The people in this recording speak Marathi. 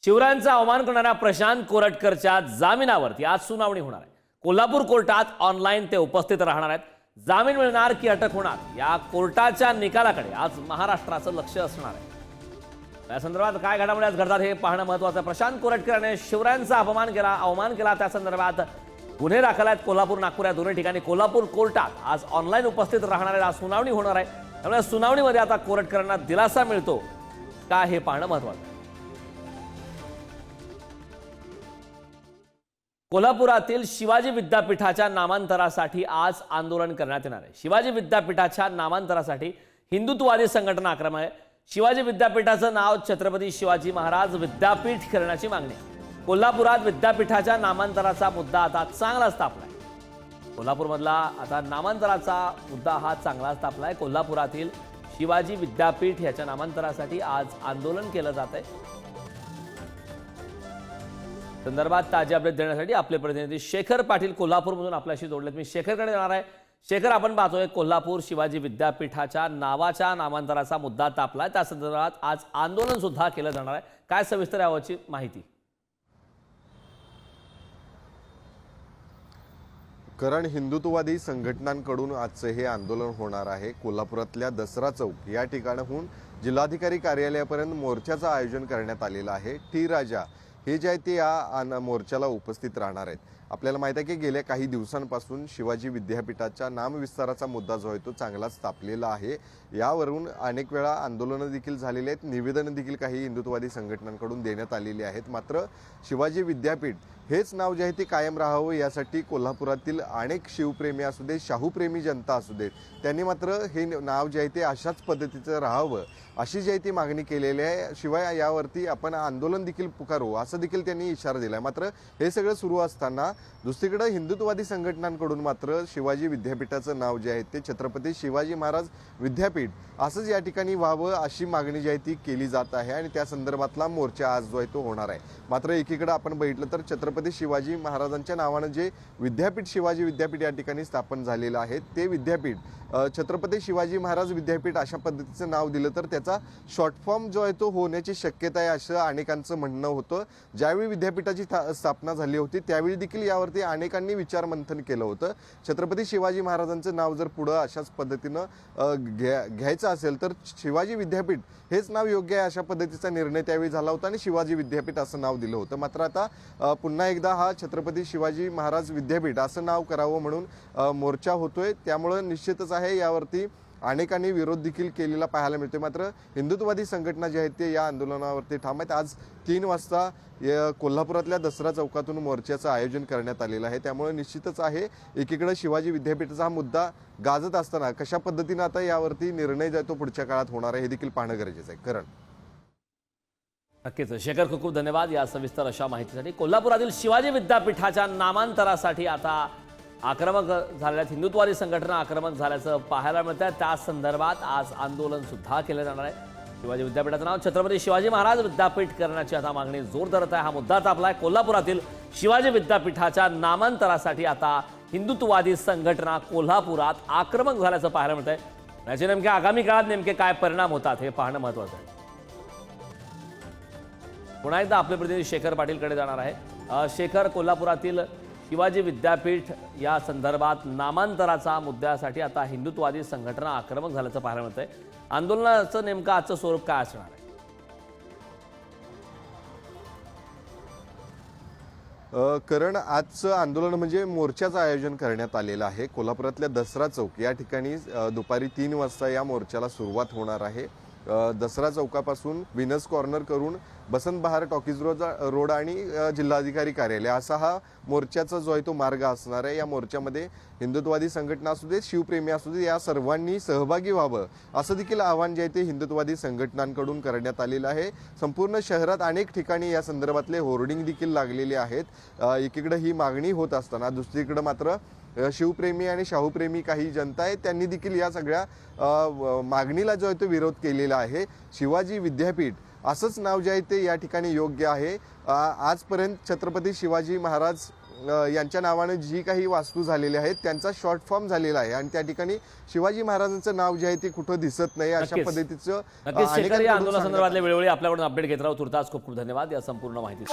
शिवरायांचा अवमान करणाऱ्या प्रशांत कोरटकरच्या जामिनावरती आज सुनावणी होणार आहे। कोल्हापूर कोर्टात ऑनलाईन ते उपस्थित राहणार आहेत। जामीन मिळणार की अटक होणार या कोर्टाच्या निकालाकडे आज महाराष्ट्राचं लक्ष असणार आहे। या संदर्भात काय घडामोडी आज घडतात हे पाहणं महत्त्वाचं आहे। प्रशांत कोरटकर याने शिवरायांचा अवमान केला त्या संदर्भात गुन्हे दाखल आहेत कोल्हापूर नागपूर या दोन्ही ठिकाणी। कोल्हापूर कोर्टात आज ऑनलाईन उपस्थित राहणार आहे, आज सुनावणी होणार आहे। त्यामुळे सुनावणीमध्ये आता कोरटकरांना दिलासा मिळतो का हे पाहणं महत्त्वाचं आहे। कोल्हापुरातील शिवाजी विद्यापीठाच्या नामांतरासाठी आज आंदोलन करण्यात येणार आहे। शिवाजी विद्यापीठाच्या नामांतरासाठी हिंदुत्ववादी संघटना आक्रमक आहे। शिवाजी विद्यापीठाचं नाव छत्रपती शिवाजी महाराज विद्यापीठ करण्याची मागणी आहे। कोल्हापुरात विद्यापीठाच्या नामांतराचा मुद्दा आता चांगलाच तापलाय। कोल्हापूरमधला आता नामांतराचा मुद्दा हा चांगलाच तापलाय। कोल्हापुरातील शिवाजी विद्यापीठ याच्या नामांतरासाठी आज आंदोलन केलं जात आहे। संदर्भात ताजी अपडेट देण्यासाठी आपले प्रतिनिधी शेखर पाटील कोल्हापूरमधून आपल्याशी जोडलेत। मी शेखरकडे जाणार आहे। शेखर, आपण पाहतोय कोल्हापूर शिवाजी विद्यापीठाच्या नावाच्या नामांतराचा मुद्दा तापलाय, त्या संदर्भात आज आंदोलन सुद्धा केलं जाणार आहे। काय सविस्तर याची माहिती? कारण हिंदुत्ववादी संघटनांकडून आजचे हे आंदोलन होणार आहे। कोल्हापुरातल्या दसरा चौक या ठिकाणाहून जिल्हाधिकारी कार्यालयापर्यंत मोर्चाचं आयोजन करण्यात आलेलं आहे। टी राजा हे जे आहे ते या मोर्चाला उपस्थित राहणार आहेत। आपल्याला माहिती आहे की गेल्या काही दिवसांपासून शिवाजी विद्यापीठाच्या नामविस्ताराचा मुद्दा जो आहे तो चांगलाच तापलेला आहे। यावरून अनेक वेळा आंदोलनं देखील झालेली आहेत, निवेदनं देखील काही हिंदुत्ववादी संघटनांकडून देण्यात आलेली आहेत। मात्र शिवाजी विद्यापीठ हेच नाव जे आहे ते कायम राहावं यासाठी कोल्हापुरातील अनेक शिवप्रेमी असू दे, शाहूप्रेमी जनता असू दे, त्यांनी मात्र हे नाव जे आहे ते अशाच पद्धतीचं राहावं अशी जी आहे ती मागणी केलेली आहे। शिवाय यावरती आपण आंदोलन देखील पुकारू असं देखील त्यांनी इशारा दिलाय। मात्र हे सगळं सुरू असताना दुसरीकडे हिंदुत्ववादी संघटनांकडून मात्र शिवाजी विद्यापीठाचं नाव जे आहे ते छत्रपती शिवाजी महाराज विद्यापीठ असंच या ठिकाणी व्हावं अशी मागणी जी आहे ती केली जात आहे आणि त्या संदर्भातला मोर्चा आज जो आहे तो होणार आहे। मात्र एकीकडे आपण बघितलं तर छत्रपती शिवाजी महाराजांच्या नावानं जे विद्यापीठ शिवाजी विद्यापीठ या ठिकाणी स्थापन झालेलं आहे ते विद्यापीठ छत्रपती शिवाजी महाराज विद्यापीठ अशा पद्धतीचं नाव दिलं तर त्याचा शॉर्ट फॉर्म जो आहे तो होण्याची शक्यता आहे असं अनेकांचं म्हणणं होतं। ज्यावेळी विद्यापीठाची स्थापना झाली होती त्यावेळी देखील यावरती अनेकांनी विचारमंथन केलं होतं। छत्रपती शिवाजी महाराजांचं नाव जर पुढं अशाच पद्धतीनं घ्यायचं असेल तर शिवाजी विद्यापीठ हेच नाव योग्य आहे अशा पद्धतीचा निर्णय त्यावेळी झाला होता आणि शिवाजी विद्यापीठ असं नाव दिलं होतं। मात्र आता पुन्हा एकदा हा छत्रपती शिवाजी महाराज विद्यापीठ असं नाव करावं म्हणून मोर्चा होतोय। त्यामुळे निश्चितच आहे यावरती अनेकांनी विरोध देखील केलेला पाहायला मिळतोय। मात्र हिंदुत्ववादी संघटना जे आहेत ते या आंदोलनावरती ठाम आहेत। आज 3 वाजता कोल्हापुरातल्या दसरा चौकातून मोर्चाचं आयोजन करण्यात आलेलं आहे। त्यामुळे निश्चितच आहे एकीकडे शिवाजी विद्यापीठाचा हा मुद्दा गाजत असताना कशा पद्धतीने आता यावरती निर्णय जो तो पुढच्या काळात होणार आहे हे देखील पाहणं गरजेचं आहे। करण, नक्कीच शेखर, खूप खूप धन्यवाद या सविस्तर अशा माहितीसाठी। कोल्हापुरातील शिवाजी विद्यापीठाच्या नामांतरासाठी आता आक्रमक झालेल्या हिंदुत्ववादी संघटना आक्रमक झाल्याचं पाहायला मिळतं आहे। त्या संदर्भात आज आंदोलन सुद्धा केलं जाणार आहे। शिवाजी विद्यापीठाचं नाव छत्रपती शिवाजी महाराज विद्यापीठ करण्याची आता मागणी जोर धरत आहे। हा मुद्दा तापलाय। कोल्हापुरातील शिवाजी विद्यापीठाच्या नामांतरासाठी आता हिंदुत्ववादी संघटना कोल्हापुरात आक्रमक झाल्याचं पाहायला मिळतंय। याचे नेमके आगामी काळात नेमके काय परिणाम होतात हे पाहणं महत्त्वाचं आहे। पुन्हा एकदा आपले प्रतिनिधी शेखर पाटीलकडे जाणार आहे। शेखर, कोल्हापुरातील शिवाजी विद्यापीठ या संदर्भात नामांतराचा मुद्द्यासाठी आता हिंदुत्ववादी संघटना आक्रमक झाल्याचं पाहायला मिळतंय। आंदोलनाचं नेमकं आजचं स्वरूप काय असणार आहे? करण, आजचं आंदोलन म्हणजे मोर्चाचं आयोजन करण्यात आलेलं आहे। कोल्हापुरातल्या दसरा चौक या ठिकाणी दुपारी 3 वाजता या मोर्चाला सुरुवात होणार आहे। दसरा चौकापासून विनस कॉर्नर करून बसंत बहार टॉकीज रोड आणि जिल्हाधिकारी कार्यालय असा हा मोर्चाचा जो आहे तो मार्ग असणार आहे। या मोर्चामध्ये हिंदुत्ववादी संघटना असू दे, शिवप्रेमी असू दे, या सर्वांनी सहभागी व्हावं असं देखील आवाहन जे आहे ते हिंदुत्ववादी संघटनांकडून करण्यात आलेलं आहे। संपूर्ण शहरात अनेक ठिकाणी या संदर्भातले होर्डिंग देखील लागलेले आहेत। एकीकडे ही मागणी होत असताना दुसरीकडे मात्र शिवप्रेमी आणि शाहूप्रेमी काही जनता आहे त्यांनी देखील या सगळ्या मागणीला जो आहे तो विरोध केलेला आहे। शिवाजी विद्यापीठ असंच नाव जे आहे ते या ठिकाणी योग्य आहे। आजपर्यंत छत्रपती शिवाजी महाराज यांच्या नावाने जी काही वास्तू झालेल्या आहेत त्यांचा शॉर्ट फॉर्म झालेला आहे आणि त्या ठिकाणी शिवाजी महाराजांचं नाव जे आहे ते कुठं दिसत नाही अशा नक्कीच. पद्धतीचं नक्कीच शेखर, या अनेकांकडून आंदोलनासंदर्भातले वेळोवेळी आपल्याकडून अपडेट घेत राहू. तुर्तास खूप खूप धन्यवाद या संपूर्ण माहिती.